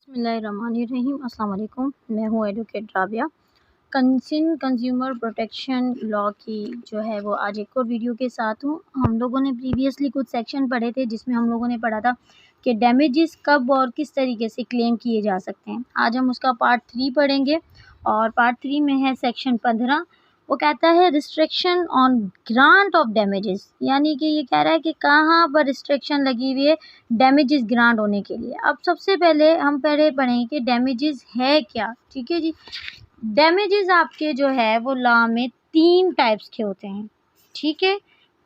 बिस्मिल्लाहिर्रहमानिर्रहीम। अस्सलाम वालेकुम। मैं हूँ advocate Rabia. Consumer protection law की जो है वो आज एक और वीडियो के साथ हूँ। हम लोगों ने प्रीवियसली कुछ सेक्शन पढ़े थे जिसमें हम लोगों ने पढ़ा था कि डैमेजेस कब और किस तरीके से क्लेम किए जा सकते हैं। आज हम उसका पार्ट 3 पढ़ेंगे और पार्ट 3 में है सेक्शन 15। वो कहता है restriction on grant of damages, यानी कि ये कह रहा है कि कहाँ पर रिस्ट्रिक्शन लगी हुई है डैमेजेस ग्रांट होने के लिए। अब सबसे पहले हम पढ़ेंगे कि डैमेजेस है क्या। ठीक है जी। डैमेजेस आपके जो है वो लॉ में 3 टाइप्स के होते हैं। ठीक है,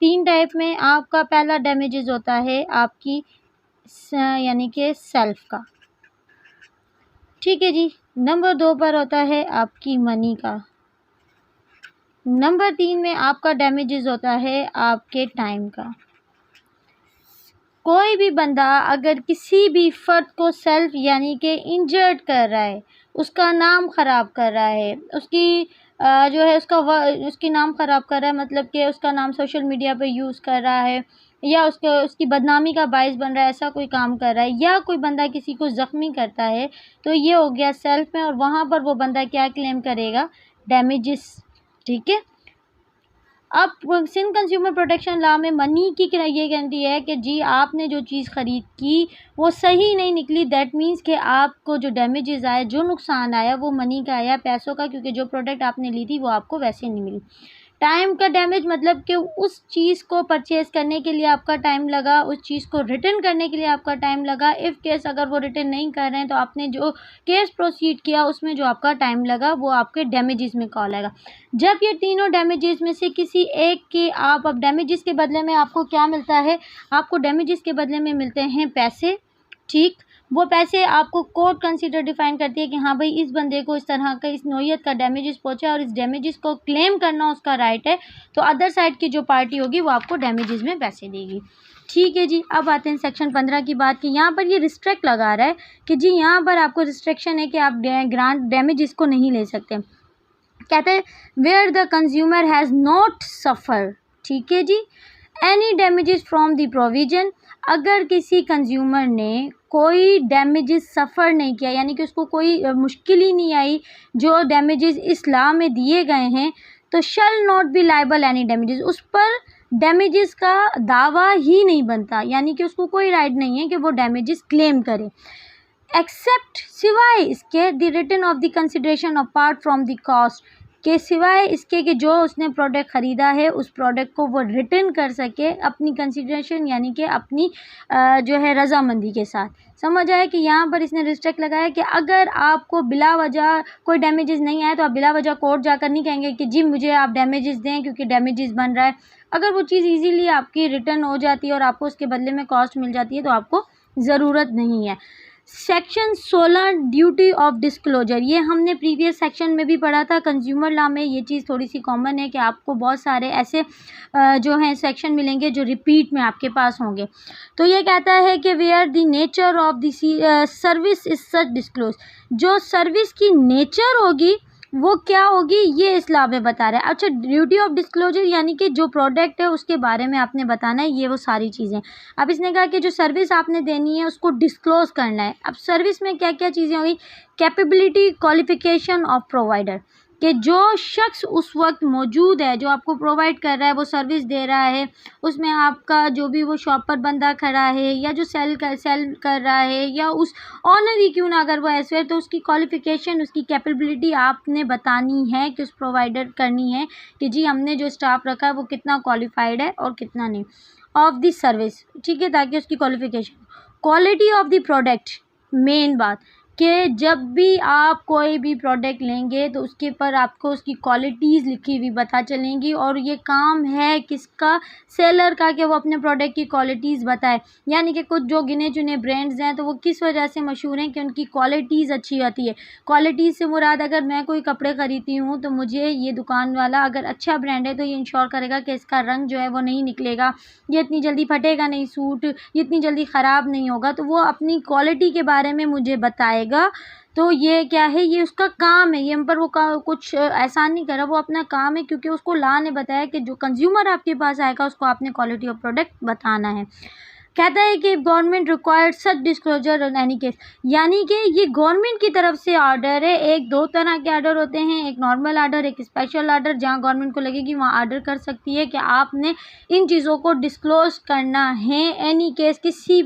3 टाइप में आपका पहला डैमेजेस होता है आपकी यानी कि सेल्फ का। ठीक है जी। नंबर 2 पर होता है आपकी मनी का। नंबर 3 में आपका डैमेजेस होता है आपके टाइम का। कोई भी बंदा अगर किसी भी फर्द को सेल्फ यानी कि इंजर्ड कर रहा है, उसका नाम ख़राब कर रहा है, उसकी जो है उसकी नाम ख़राब कर रहा है, मतलब कि उसका नाम सोशल मीडिया पे यूज़ कर रहा है या उसकी बदनामी का बाइस बन रहा है, ऐसा कोई काम कर रहा है, या कोई बंदा किसी को ज़ख्मी करता है, तो ये हो गया सेल्फ में। और वहाँ पर वो बंदा क्या क्लेम करेगा? डैमेजेस। ठीक है। अब सिंध कंज्यूमर प्रोटेक्शन लॉ में मनी की ये गारंटी है कि जी आपने जो चीज़ ख़रीद की वो सही नहीं निकली, दैट मीन्स कि आपको जो डैमेजेस आए, जो नुकसान आया वो मनी का आया, पैसों का, क्योंकि जो प्रोडक्ट आपने ली थी वो आपको वैसे नहीं मिली। टाइम का डैमेज मतलब कि उस चीज़ को परचेज़ करने के लिए आपका टाइम लगा, उस चीज़ को रिटर्न करने के लिए आपका टाइम लगा। इफ़ केस अगर वो रिटर्न नहीं कर रहे हैं तो आपने जो केस प्रोसीड किया उसमें जो आपका टाइम लगा वो आपके डैमेजेस में कॉल आएगा। जब ये तीनों डैमेजेस में से किसी एक के अब डैमेजेस के बदले में आपको क्या मिलता है? आपको डैमेजेस के बदले में मिलते हैं पैसे। ठीक, वो पैसे आपको कोर्ट कंसीडर डिफाइन करती है कि हाँ भाई इस बंदे को इस तरह का इस नौइयत का डैमेजेस पहुंचा और इस डैमेजेस को क्लेम करना उसका राइट है, तो अदर साइड की जो पार्टी होगी वो आपको डैमेजेस में पैसे देगी। ठीक है जी। अब आते हैं सेक्शन 15 की बात की। यहाँ पर ये रिस्ट्रिक्ट लगा रहा है कि जी यहाँ पर आपको रिस्ट्रिक्शन है कि आप ग्रांट डैमेजेस को नहीं ले सकते। कहते हैं where the consumer has not suffer. ठीक है जी, any damages from the provision. अगर किसी कंज्यूमर ने कोई डैमेजेस सफ़र नहीं किया, यानी कि उसको कोई मुश्किल ही नहीं आई जो डैमेजेस इस लॉ में दिए गए हैं, तो shall not be liable any damages. उस पर डैमेजेस का दावा ही नहीं बनता, यानी कि उसको कोई राइट नहीं है कि वो डैमेजेस क्लेम करे, एक्सेप्ट सिवाय इसके the return of the consideration apart from the cost, के सिवाय इसके कि जो उसने प्रोडक्ट ख़रीदा है उस प्रोडक्ट को वो रिटर्न कर सके अपनी कंसिडरेशन यानी कि अपनी जो है रज़ामंदी के साथ। समझ आया कि यहाँ पर इसने रिस्ट्रिक्ट लगाया कि अगर आपको बिला वजह कोई डैमेजेस नहीं आए तो आप बिला वजह कोर्ट जाकर नहीं कहेंगे कि जी मुझे आप डैमेजेस दें क्योंकि डैमेजेस बन रहा है। अगर वो चीज़ इजीली आपकी रिटर्न हो जाती है और आपको उसके बदले में कॉस्ट मिल जाती है तो आपको ज़रूरत नहीं है। सेक्शन 16 ड्यूटी ऑफ डिस्क्लोजर, ये हमने प्रीवियस सेक्शन में भी पढ़ा था। कंज्यूमर लॉ में ये चीज़ थोड़ी सी कॉमन है कि आपको बहुत सारे ऐसे जो हैं सेक्शन मिलेंगे जो रिपीट में आपके पास होंगे। तो ये कहता है कि where the nature of the service is such disclose, जो सर्विस की नेचर होगी वो क्या होगी ये इस लॉ में बता रहा है। अच्छा, ड्यूटी ऑफ डिस्क्लोजर यानी कि जो प्रोडक्ट है उसके बारे में आपने बताना है, ये वो सारी चीज़ें। अब इसने कहा कि जो सर्विस आपने देनी है उसको डिस्क्लोज करना है। अब सर्विस में क्या क्या चीज़ें होगी? कैपेबिलिटी, क्वालिफिकेशन ऑफ प्रोवाइडर, कि जो शख्स उस वक्त मौजूद है जो आपको प्रोवाइड कर रहा है, वो सर्विस दे रहा है, उसमें आपका जो भी वो शॉप पर बंदा खड़ा है या जो सेल कर रहा है या उस ऑनर ही क्यों ना अगर वो ऐसे है, तो उसकी क्वालिफिकेशन, उसकी कैपेबिलिटी आपने बतानी है कि उस प्रोवाइडर करनी है कि जी हमने जो स्टाफ रखा है वो कितना क्वालिफाइड है और कितना नहीं ऑफ द सर्विस। ठीक है, ताकि उसकी qualification, quality of the product, main बात कि जब भी आप कोई भी प्रोडक्ट लेंगे तो उसके पर आपको उसकी क्वालिटीज़ लिखी हुई पता चलेंगी, और ये काम है किसका? सेलर का, कि वो अपने प्रोडक्ट की क्वालिटीज़ बताए। यानी कि कुछ जो गिने चुने ब्रांड्स हैं तो वो किस वजह से मशहूर हैं कि उनकी क्वालिटीज़ अच्छी आती है। क्वालिटीज़ से मुराद, अगर मैं कोई कपड़े ख़रीदती हूँ तो मुझे ये दुकान वाला अगर अच्छा ब्रांड है तो ये इंश्योर करेगा कि इसका रंग जो है वो नहीं निकलेगा, ये इतनी जल्दी फटेगा नहीं सूट, ये इतनी जल्दी ख़राब नहीं होगा, तो वो अपनी क्वालिटी के बारे में मुझे बताएगा। तो ये क्या है? ये उसका काम है, ये हम पर वो कुछ एहसान नहीं कर रहा, वो अपना काम है, क्योंकि उसको लॉ ने बताया कि जो कंज्यूमर आपके पास आएगा उसको आपने क्वालिटी ऑफ प्रोडक्ट बताना है। कहता है कि government required such disclosure in any case, यानी कि ये गवर्नमेंट की तरफ से ऑर्डर है। एक दो तरह के ऑर्डर होते हैं, एक नॉर्मल ऑर्डर, एक स्पेशल ऑर्डर। जहाँ गवर्नमेंट को लगेगी वहाँ ऑर्डर कर सकती है कि आपने इन चीज़ों को डिस्क्लोज करना है। एनी केस, किसी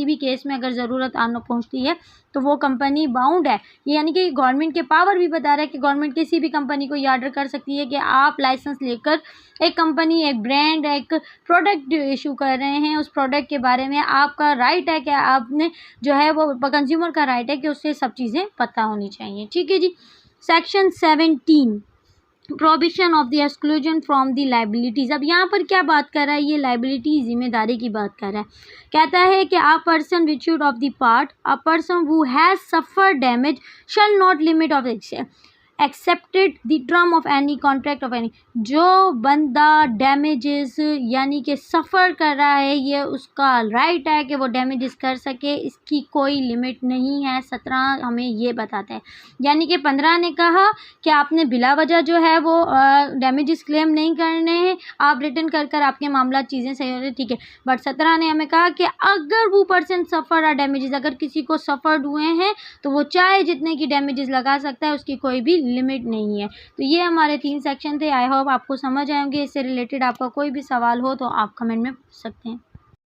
भी केस में अगर ज़रूरत आना पहुँचती है तो वो कंपनी बाउंड है। यानी कि गवर्नमेंट के पावर भी बता रहा है कि गवर्नमेंट किसी भी कंपनी को ये ऑर्डर कर सकती है कि आप लाइसेंस लेकर एक कंपनी, एक ब्रांड, एक प्रोडक्ट इशू कर रहे हैं, उस प्रोडक्ट के बारे में आपका राइट है कि आपने जो है वो कंज्यूमर का राइट है कि उससे सब चीज़ें पता होनी चाहिए। ठीक है जी। Section 17 provision of the exclusion from the liabilities. अब यहाँ पर क्या बात कर रहा है, ये लाइबिलिटी जिम्मेदारी की बात कर रहा है। कहता है कि a person which would of the part, a person who has suffer damage shall not limit of accepted the term of any contract of any. जो बंदा डैमेजेस यानी कि सफ़र कर रहा है, ये उसका राइट है कि वो डैमेजेस कर सके, इसकी कोई लिमिट नहीं है। 17 हमें ये बताता है। यानी कि 15 ने कहा कि आपने बिला वजह जो है वो डैमेजेस क्लेम नहीं करने हैं, आप रिटर्न कर आपके मामला चीज़ें सही हो रही, ठीक है। बट 17 ने हमें कहा कि अगर वो पर्सन सफ़र और डैमेजेस, अगर किसी को सफ़र्ड हुए हैं तो वो चाहे जितने की डैमेजेस लगा सकता है, उसकी कोई भी लिमिट नहीं है। तो ये हमारे 3 सेक्शन थे। आई होप आपको समझ आएंगे। इससे रिलेटेड आपका कोई भी सवाल हो तो आप कमेंट में पूछ सकते हैं।